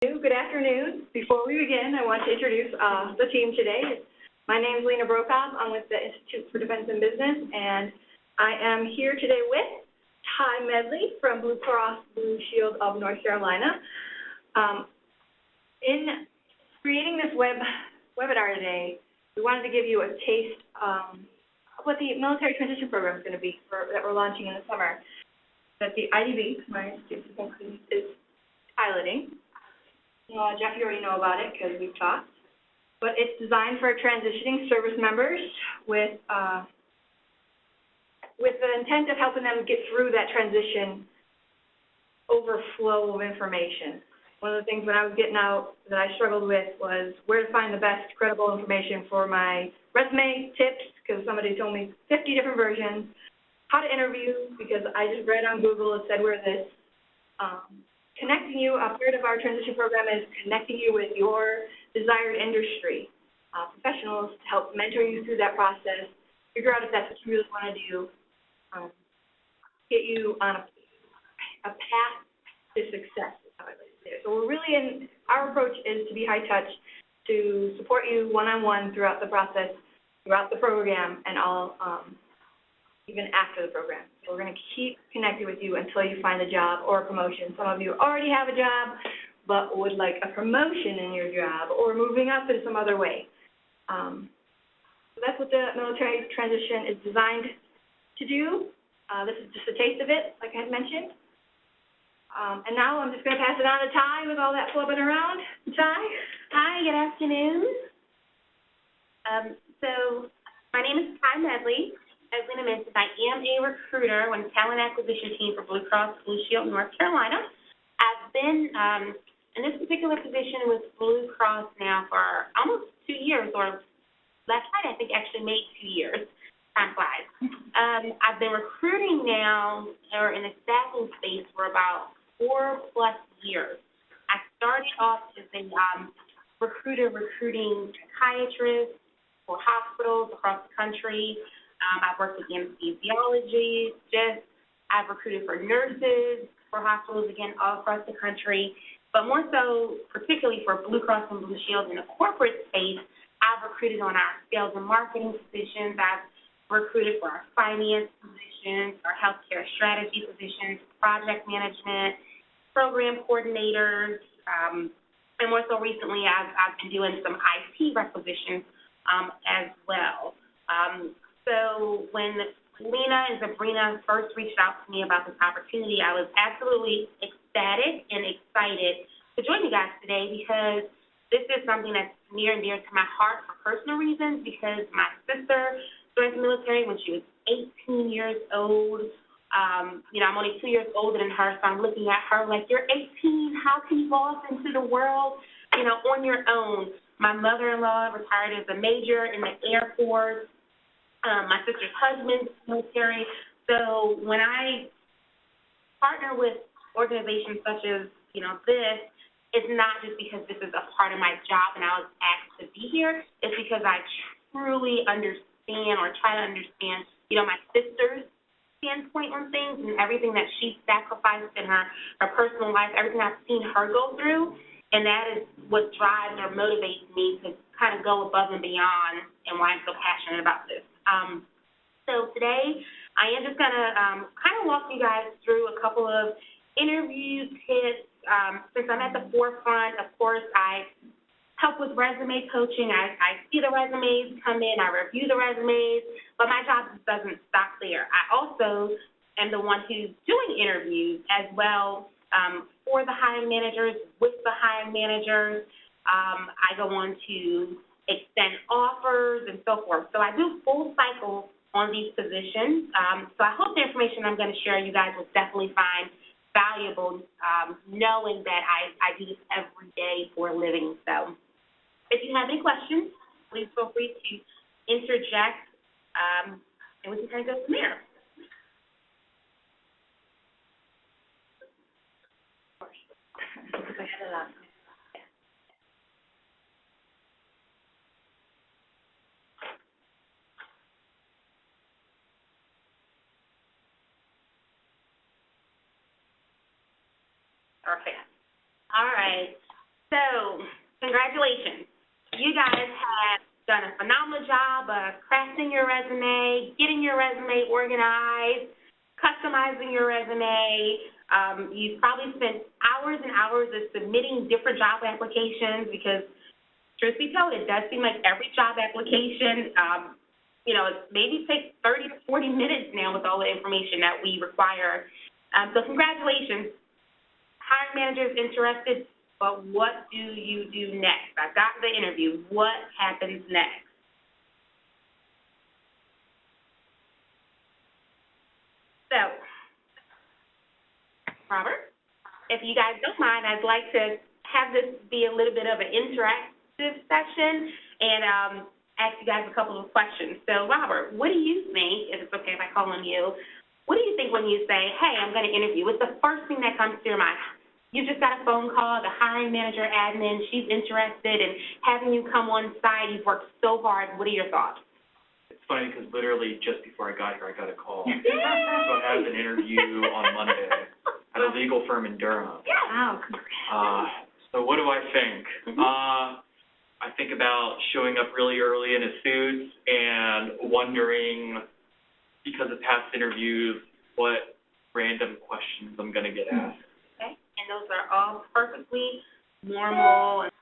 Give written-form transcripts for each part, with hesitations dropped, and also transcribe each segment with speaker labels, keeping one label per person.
Speaker 1: Good afternoon. Before we begin, I want to introduce the team today. My name is Lena Brokoff. I'm with the Institute for Defense and Business, and I am here today with Ti Medley from Blue Cross Blue Shield of North Carolina. In creating this webinar today, we wanted to give you a taste of what the military transition program is going to be that we're launching in the summer, that the IDB, my Institute for Defense, is piloting. Jeff, you already know about it because we've talked. But it's designed for transitioning service members with the intent of helping them get through that transition overflow of information. One of the things when I was getting out that I struggled with was where to find the best credible information for my resume tips, because somebody told me 50 different versions, how to interview, because I just read on Google, it said we're this. Connecting you, a part of our transition program is connecting you with your desired industry professionals to help mentor you through that process, figure out if that's what you really want to do, get you on a path to success, is how I like to say it. So we're really our approach is to be high touch, to support you one-on-one throughout the process, throughout the program, and all, even after the program. So we're going to keep connected with you until you find a job or a promotion. Some of you already have a job, but would like a promotion in your job or moving up in some other way. So that's what the military transition is designed to do. This is just a taste of it, like I had mentioned. And now I'm just going to pass it on to Ti with all that flubbing around. Ti?
Speaker 2: Hi, good afternoon. So my name is Ti Medley. As Lena mentioned, I am a recruiter on the talent acquisition team for Blue Cross Blue Shield North Carolina. I've been in this particular position with Blue Cross now for almost 2 years, or last night I think actually made 2 years. Time flies. I've been recruiting now, or in the staffing space, for about 4+ years. I started off as a recruiter recruiting psychiatrists for hospitals across the country. I've worked with anesthesiologists. I've recruited for nurses for hospitals, again, all across the country. But more so, particularly for Blue Cross and Blue Shield in the corporate space, I've recruited on our sales and marketing positions. I've recruited for our finance positions, our healthcare strategy positions, project management, program coordinators, and more so recently, I've been doing some IT requisitions as well. So when Lena and Sabrina first reached out to me about this opportunity, I was absolutely ecstatic and excited to join you guys today, because this is something that's near and dear to my heart for personal reasons, because my sister joined the military when she was 18 years old. I'm only 2 years older than her, so I'm looking at her like, you're 18, how can you go off into the world, on your own? My mother-in-law retired as a major in the Air Force. My sister's husband's military. So when I partner with organizations such as, this, it's not just because this is a part of my job and I was asked to be here. It's because I truly understand, or try to understand, my sister's standpoint on things and everything that she sacrificed in her personal life, everything I've seen her go through. And that is what drives or motivates me to kind of go above and beyond, and why I'm so passionate about this. So today, I am just going to kind of walk you guys through a couple of interview tips. Since I'm at the forefront, of course, I help with resume coaching. I see the resumes come in, I review the resumes, but my job doesn't stop there. I also am the one who's doing interviews as well for the hiring managers, with the hiring managers. I go on to extend offers and so forth. So I do full cycle on these positions. So I hope the information I'm going to share you guys will definitely find valuable, knowing that I do this every day for a living. So if you have any questions, please feel free to interject, and we can kind of go from there. Perfect. All right. congratulations. You guys have done a phenomenal job of crafting your resume, getting your resume organized, customizing your resume. You've probably spent hours and hours of submitting different job applications because, truth be told, it does seem like every job application, it maybe takes 30 to 40 minutes now with all the information that we require. So congratulations. Hiring manager is interested, but what do you do next? I got the interview. What happens next? So, Robert, if you guys don't mind, I'd like to have this be a little bit of an interactive session and ask you guys a couple of questions. So, Robert, what do you think, if it's okay if I call on you, what do you think when you say, hey, I'm going to interview? What's the first thing that comes to your mind? You just got a phone call, the hiring manager, admin, she's interested in having you come on site. You've worked so hard. What are your thoughts?
Speaker 3: It's funny because literally just before I got here, I got a call. So I have an interview on Monday at a legal firm in Durham.
Speaker 2: Yeah. Wow.
Speaker 3: So what do I think? I think about showing up really early in a suit and wondering, because of past interviews, what random questions I'm going to get asked.
Speaker 2: Okay. And those are all perfectly normal and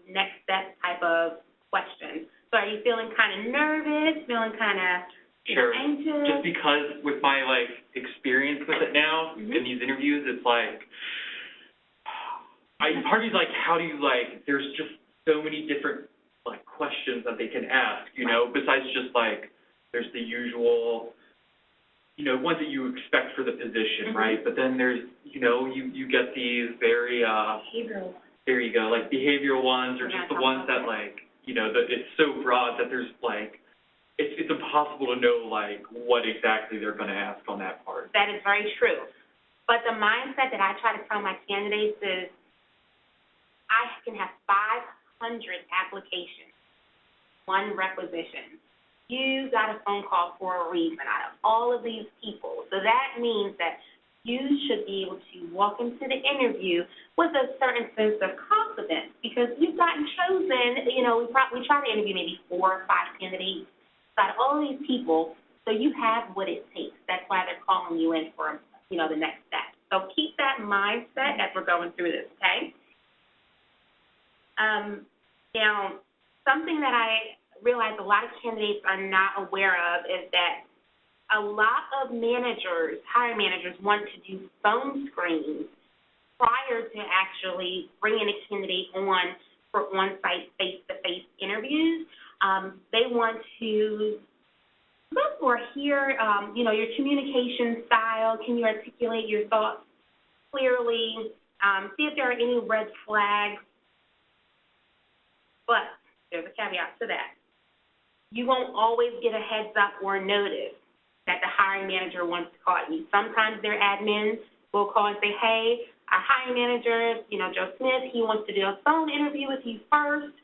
Speaker 2: next step type of questions. So are you feeling kind of nervous, feeling kind of
Speaker 3: Sure.
Speaker 2: anxious?
Speaker 3: Just because with my, experience with it now in these interviews, it's part of me's how do you, there's just so many different, questions that they can ask, besides just, there's the usual, ones that you expect for the position, right? But then there's, you get these very,
Speaker 2: behavioral.
Speaker 3: There you go, behavioral ones, or just the ones that, that it's so broad that there's, it's impossible to know, what exactly they're going to ask on that part.
Speaker 2: That is very true. But the mindset that I try to tell my candidates is I can have 500 applications, one requisition. You got a phone call for a reason out of all of these people. So that means that you should be able to walk into the interview with a certain sense of confidence because you've gotten chosen. We try to interview maybe 4 or 5 candidates out of all these people, so you have what it takes. That's why they're calling you in for, the next step. So keep that mindset as we're going through this, okay? Now, something that I realize a lot of candidates are not aware of is that a lot of managers, hiring managers, want to do phone screens prior to actually bringing a candidate on for on-site face-to-face interviews. They want to look or hear, your communication style. Can you articulate your thoughts clearly? See if there are any red flags. But there's a caveat to that. You won't always get a heads up or notice that the hiring manager wants to call you. Sometimes their admins will call and say, hey, our hiring manager, Joe Smith, he wants to do a phone interview with you first.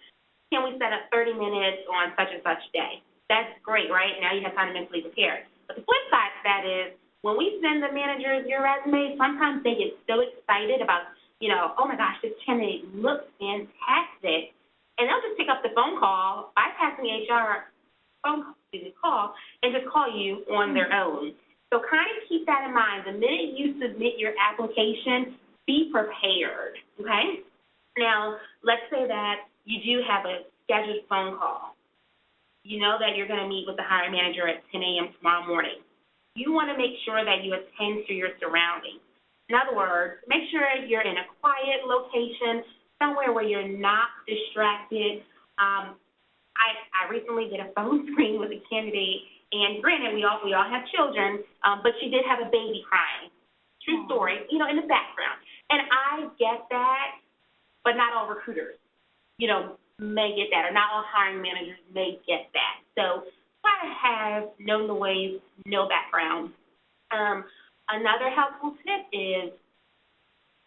Speaker 2: Can we set up 30 minutes on such and such day? That's great, right? Now you have time to mentally prepare. But the flip side to that is when we send the managers your resume, sometimes they get so excited about, oh my gosh, this candidate looks fantastic. And they'll just pick up the phone call, bypassing the HR call, and just call you on their own. So kind of keep that in mind. The minute you submit your application, be prepared, okay? Now, let's say that you do have a scheduled phone call. You know that you're going to meet with the hiring manager at 10 a.m. tomorrow morning. You want to make sure that you attend to your surroundings. In other words, make sure you're in a quiet location, somewhere where you're not distracted. I recently did a phone screen with a candidate, and granted, we all have children, but she did have a baby crying. True story, in the background. And I get that, but not all recruiters, may get that, or not all hiring managers may get that. So try to have no noise, no background. Another helpful tip is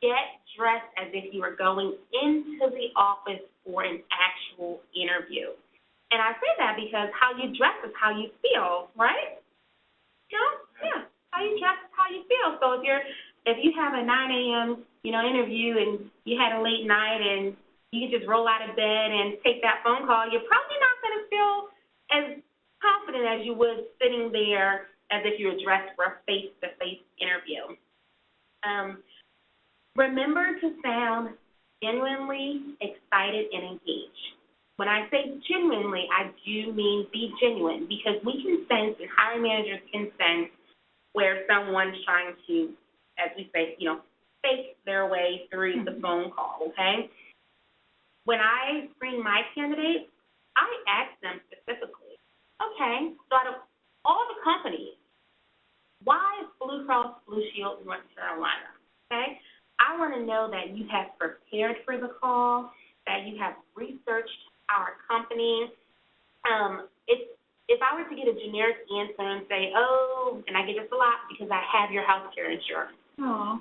Speaker 2: get dressed as if you are going into the office for an actual interview. And I say that because how you dress is how you feel, right? Yeah. How you dress is how you feel. So if you have a 9 a.m. interview and you had a late night and you can just roll out of bed and take that phone call, you're probably not going to feel as confident as you would sitting there as if you were dressed for a face-to-face interview. Remember to sound genuinely excited and engaged. When I say genuinely, I do mean be genuine, because we can sense, and hiring managers can sense, where someone's trying to, as we say, fake their way through the phone call, okay? When I screen my candidates, I ask them specifically, okay, so out of all the companies, why Blue Cross Blue Shield North Carolina, okay? I want to know that you have prepared for the call, that you have researched our company. If I were to get a generic answer and say, oh, and I get this a lot because I have your health care insurance.
Speaker 1: Aw.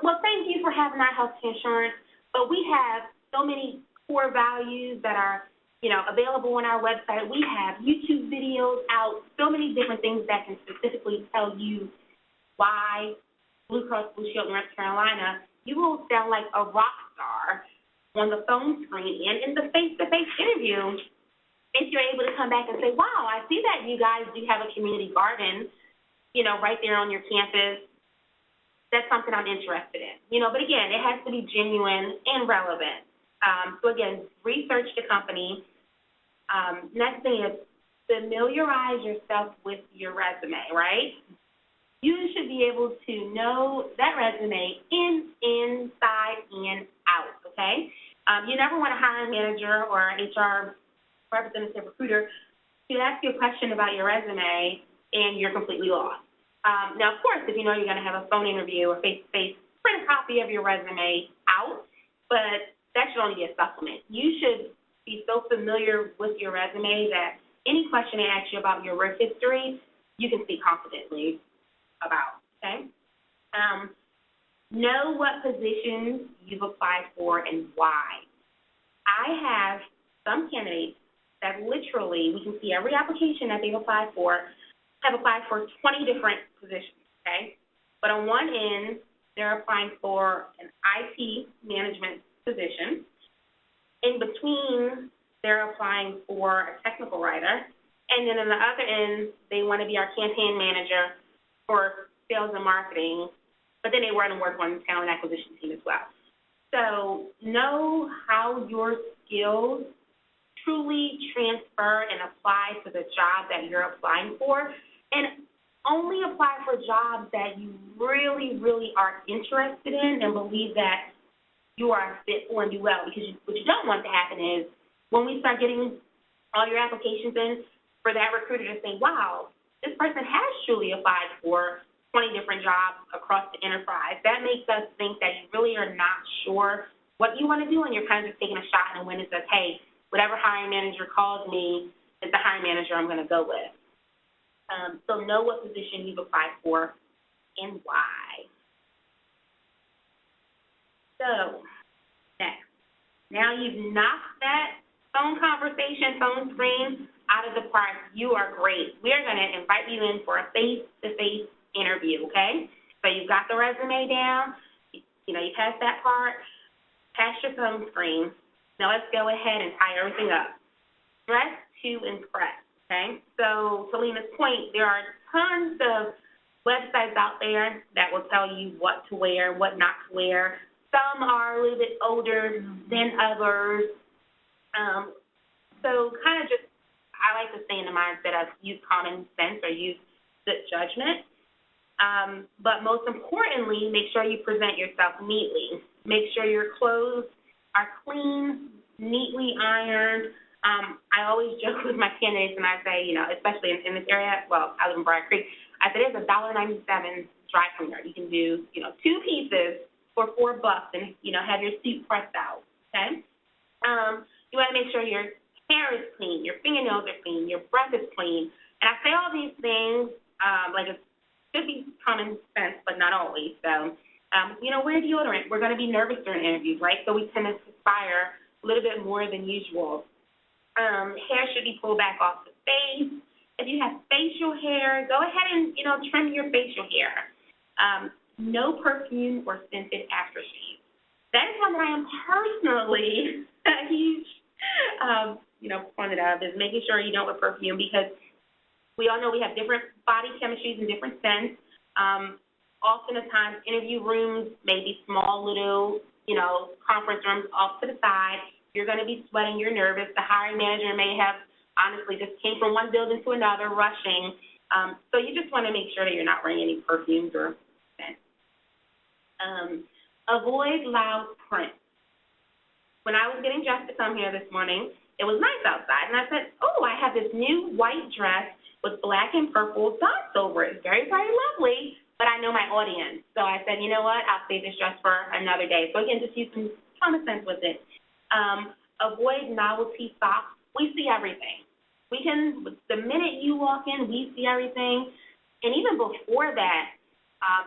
Speaker 2: Well, thank you for having our health care insurance, but we have so many core values that are, available on our website. We have YouTube videos out, so many different things that can specifically tell you why Blue Cross Blue Shield North Carolina. You will sound like a rock star on the phone screen and in the face-to-face interview if you're able to come back and say, wow, I see that you guys do have a community garden, right there on your campus. That's something I'm interested in. But again, it has to be genuine and relevant. So again, research the company. Next thing is familiarize yourself with your resume, right? You should be able to know that resume inside and out, okay? You never want a hiring manager or HR representative recruiter to ask you a question about your resume and you're completely lost. Now, of course, if you know you're going to have a phone interview or face-to-face, print a copy of your resume out, but that should only be a supplement. You should be so familiar with your resume that any question they ask you about your work history, you can speak confidently about, okay? Know what positions you've applied for and why. I have some candidates that literally, we can see every application that they've applied for, have applied for 20 different positions, okay? But on one end, they're applying for an IT management position. In between, they're applying for a technical writer. And then on the other end, they want to be our campaign manager for sales and marketing, but then they want to work on the talent acquisition team as well. So know how your skills truly transfer and apply to the job that you're applying for, and only apply for jobs that you really, really are interested in and believe that you are a fit for and do well. Because what you don't want to happen is when we start getting all your applications in, for that recruiter to say, wow, this person has truly applied for 20 different jobs across the enterprise. That makes us think that you really are not sure what you want to do, and you're kind of just taking a shot in the wind and says, hey, whatever hiring manager calls me is the hiring manager I'm going to go with. So know what position you've applied for and why. So, next. Now you've knocked that phone screen out of the park. You are great. We are going to invite you in for a face-to-face interview, okay? So you've got the resume down. You passed that part. Pass your phone screen. Now let's go ahead and tie everything up. Dress to impress, okay? So to Lena's point, there are tons of websites out there that will tell you what to wear, what not to wear. Some are a little bit older than others. So kind of just, I like to stay in the mindset of use common sense or use good judgment. But most importantly, make sure you present yourself neatly. Make sure your clothes are clean, neatly ironed. I always joke with my candidates and I say, especially in this area, well, I live in Briar Creek, I said it's $1.97 dry cleaner. You can do, 2 pieces for $4 and, have your suit pressed out, okay? You want to make sure your hair is clean, your fingernails are clean, your breath is clean. And I say all these things like it should be common sense, but not always. So, wear deodorant. We're going to be nervous during interviews, right? So we tend to perspire a little bit more than usual. Hair should be pulled back off the face. If you have facial hair, go ahead and, trim your facial hair. No perfume or scented aftershave. That is one that I am personally a huge, proponent of, is making sure you don't wear perfume, because we all know we have different body chemistries and different scents. Oftentimes, interview rooms may be small, little, conference rooms off to the side. You're going to be sweating. You're nervous. The hiring manager may have, honestly, just came from one building to another, rushing. So you just want to make sure that you're not wearing any perfumes or scents. Avoid loud print. When I was getting dressed to come here this morning, it was nice outside, and I said, oh, I have this new white dress with black and purple dots over it. Very, very lovely, but I know my audience. So I said, you know what, I'll save this dress for another day. So again, just use some common sense with it. Avoid novelty socks. We see everything. The minute you walk in, we see everything. And even before that,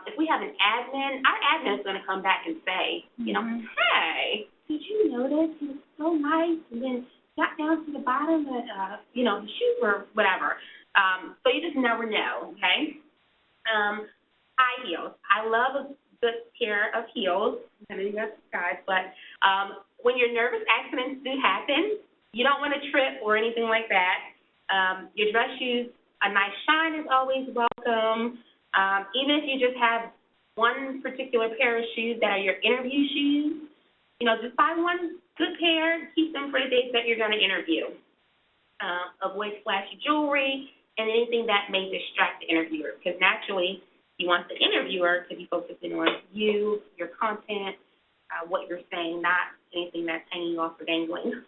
Speaker 2: if we have an admin, our admin is going to come back and say, hey, did you notice he was so nice, and then got down to the bottom of, the shoe or whatever. So you just never know, okay? High heels. I love a good pair of heels. I know you guys, but when your nervous accidents do happen, you don't want to trip or anything like that. Your dress shoes, a nice shine is always welcome. Even if you just have one particular pair of shoes that are your interview shoes, just buy one good pair, keep them for the days that you're going to interview. Avoid flashy jewelry and anything that may distract the interviewer, because naturally you want the interviewer to be focusing on you, your content, what you're saying, not anything that's hanging off or dangling.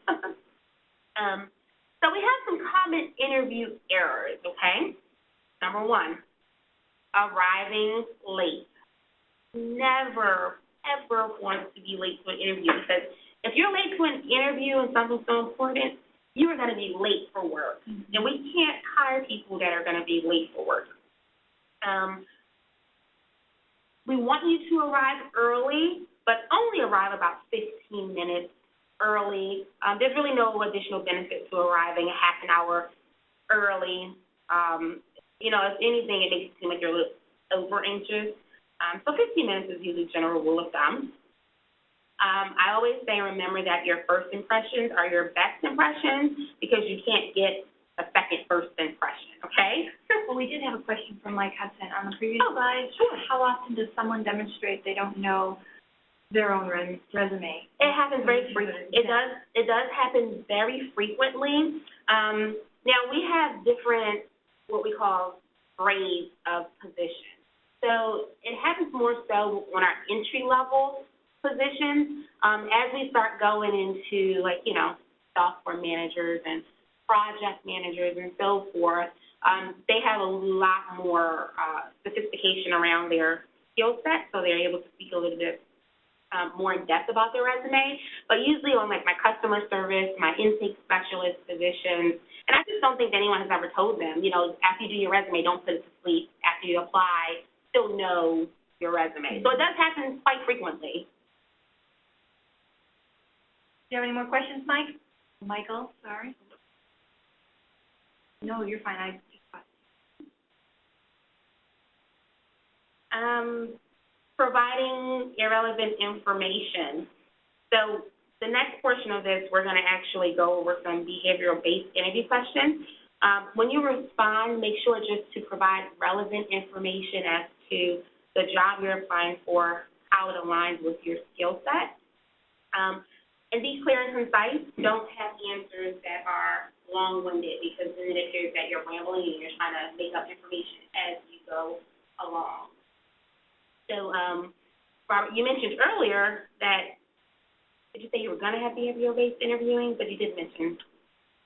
Speaker 2: So we have some common interview errors, okay? Number one, arriving late. Never, ever want to be late to an interview, because if you're late to an interview and something so important, you are going to be late for work. And we can't hire people that are going to be late for work. We want you to arrive early, but only arrive about 15 minutes early. There's really no additional benefit to arriving a half an hour early. If anything, it makes it seem like you're a little over-anxious. So 15 minutes is usually general rule of thumb. I always say, remember that your first impressions are your best impressions, because you can't get a second first impression, okay?
Speaker 1: Well, we did have a question from Mike Hudson on the previous slide.
Speaker 2: Sure.
Speaker 1: How often does someone demonstrate they don't know their own resume?
Speaker 2: It happens very frequently. It does happen very frequently. Now, we have different, what we call, grades of positions. So it happens more so on our entry-level positions. As we start going into, software managers and project managers and so forth, they have a lot more sophistication around their skill set, so they're able to speak a little bit more in depth about their resume. But usually on, my customer service, my intake specialist positions, and I just don't think anyone has ever told them, after you do your resume, don't put it to sleep. After you apply, still know your resume. So it does happen quite frequently.
Speaker 1: Do you have any more questions, Mike? Michael, sorry. No, you're fine. I just got
Speaker 2: providing irrelevant information. So the next portion of this, we're going to actually go over some behavioral-based interview questions. When you respond, make sure just to provide relevant information as to the job you're applying for, how it aligns with your skill set. And be clear and concise. Don't have answers that are long-winded, because then it appears that you're rambling and you're trying to make up information as you go along. So, Robert, you mentioned earlier that, did you say you were going to have behavioral-based interviewing, but you did mention?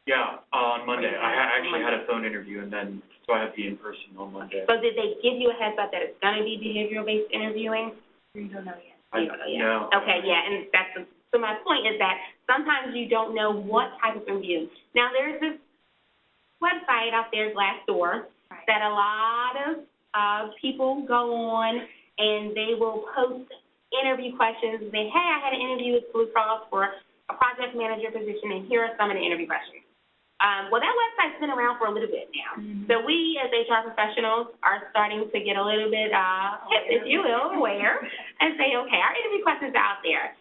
Speaker 3: Yeah, on Monday. I actually had a phone interview, and then, so I have the in-person on Monday.
Speaker 2: So did they give you a heads up that it's going to be behavioral-based interviewing?
Speaker 1: You don't know yet.
Speaker 2: You don't know yet.
Speaker 3: No.
Speaker 2: Okay, yeah, and so my point is that sometimes you don't know what type of interview. Now, there's this website out there, Glassdoor, that a lot of people go on, and they will post interview questions and say, hey, I had an interview with Blue Cross for a project manager position, and here are some of the interview questions. Well, that website's been around for a little bit now. So we, as HR professionals, are starting to get a little bit hip, if you will, aware, and say, okay, our interview questions are out there.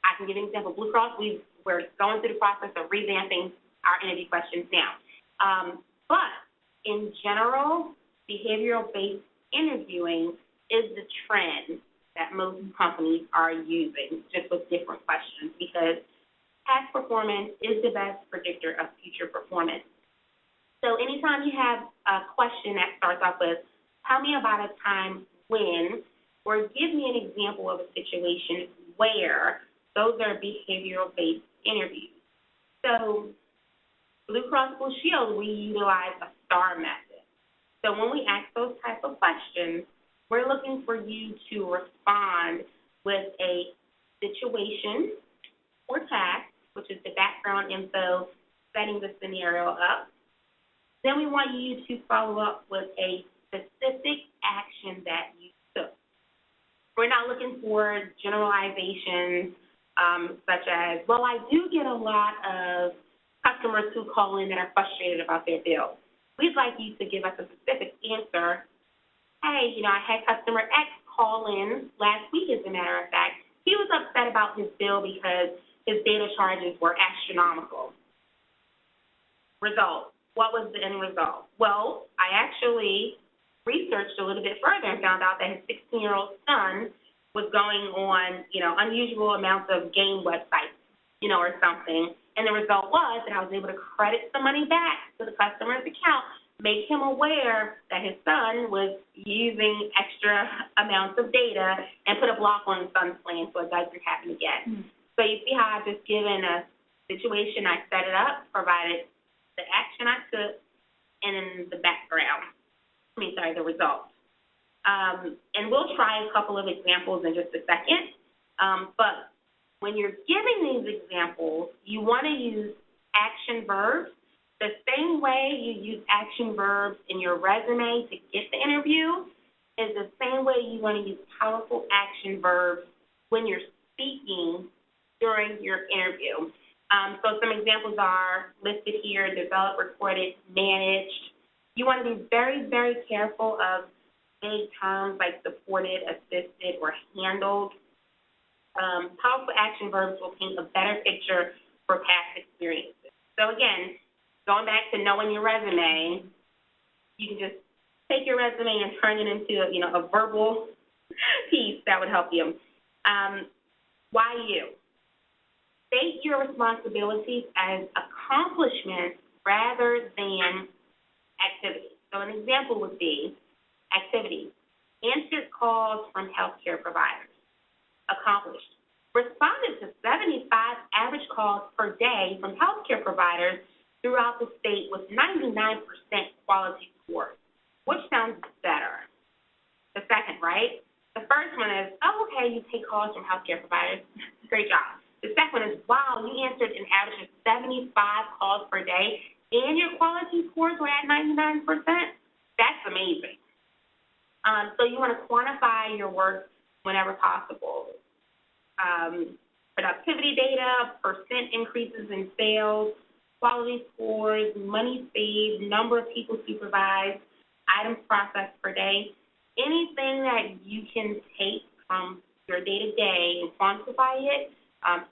Speaker 2: I can give an example. Blue Cross, we're going through the process of revamping our interview questions now. But in general, behavioral-based interviewing is the trend that most companies are using, just with different questions, because past performance is the best predictor of future performance. So anytime you have a question that starts off with, tell me about a time when, or give me an example of a situation where, those are behavioral-based interviews. So Blue Cross Blue Shield, we utilize a STAR method. So when we ask those type of questions, we're looking for you to respond with a situation or task, which is the background info, setting the scenario up. Then we want you to follow up with a specific action that you took. We're not looking for generalizations such as, well, I do get a lot of customers who call in that are frustrated about their bill. We'd like you to give us a specific answer. Hey, I had customer X call in last week, as a matter of fact. He was upset about his bill because his data charges were astronomical. Result. What was the end result? Well, I actually researched a little bit further and found out that his 16-year-old son was going on, unusual amounts of game websites, or something. And the result was that I was able to credit the money back to the customer's account, make him aware that his son was using extra amounts of data, and put a block on his son's plan so it doesn't happen again. So you see how I've just given a situation, I set it up, provided the action I took, and then the background. The result. And we'll try a couple of examples in just a second. But when you're giving these examples, you want to use action verbs the same way you use action verbs in your resume to get the interview is the same way you want to use powerful action verbs when you're speaking during your interview. So some examples are listed here: developed, recorded, managed. You want to be very, very careful of vague terms like supported, assisted, or handled. Powerful action verbs will paint a better picture for past experiences. So again, going back to knowing your resume, you can just take your resume and turn it into a verbal piece that would help you. Why you? State your responsibilities as accomplishments rather than activities. So an example would be activities. Answered calls from healthcare providers. Accomplished. Responded to 75 average calls per day from healthcare providers throughout the state with 99% quality scores. Which sounds better? The second, right? The first one is, oh, okay, you take calls from healthcare providers. Great job. The second one is, wow, you answered an average of 75 calls per day, and your quality scores were at 99%. That's amazing. So you want to quantify your work whenever possible. Productivity data, percent increases in sales, quality scores, money saved, number of people supervised, items processed per day. Anything that you can take from your day-to-day and quantify it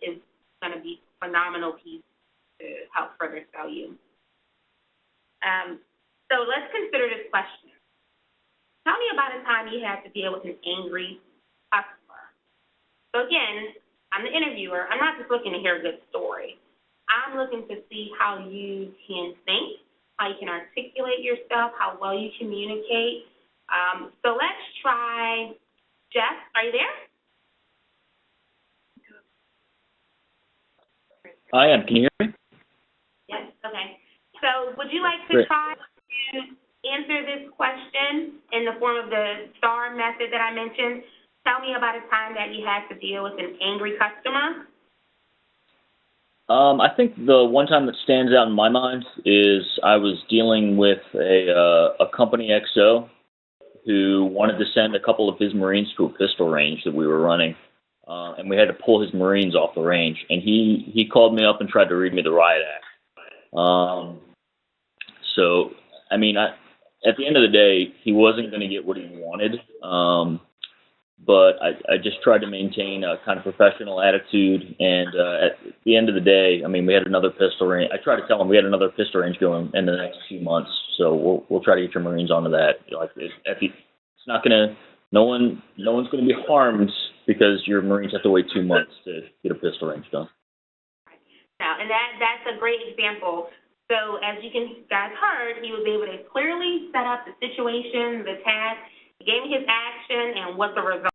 Speaker 2: is going to be a phenomenal piece to help further sell you. So let's consider this question. Tell me about a time you had to deal with an angry customer. So again, I'm the interviewer. I'm not just looking to hear a good story. I'm looking to see how you can think, how you can articulate yourself, how well you communicate. So let's try Jeff. Are you there?
Speaker 4: I am. Can you hear me?
Speaker 2: Yes. Okay. So would you like to try to answer this question in the form of the STAR method that I mentioned? Tell me about a time that you had to deal with an angry customer.
Speaker 4: I think the one time that stands out in my mind is I was dealing with a company XO who wanted to send a couple of his Marines to a pistol range that we were running, and we had to pull his Marines off the range. And he called me up and tried to read me the riot act. So, I mean, at the end of the day, he wasn't going to get what he wanted. but I just tried to maintain a kind of professional attitude. And at the end of the day, I mean, we had another pistol range. I tried to tell them we had another pistol range going in the next 2 months, so we'll try to get your Marines onto that. Like, it's not gonna, no one's gonna be harmed because your Marines have to wait 2 months to get a pistol range done.
Speaker 2: Now, and that's a great example. So as you guys heard, he was able to clearly set up the situation, the task, he gave me his action, and what the result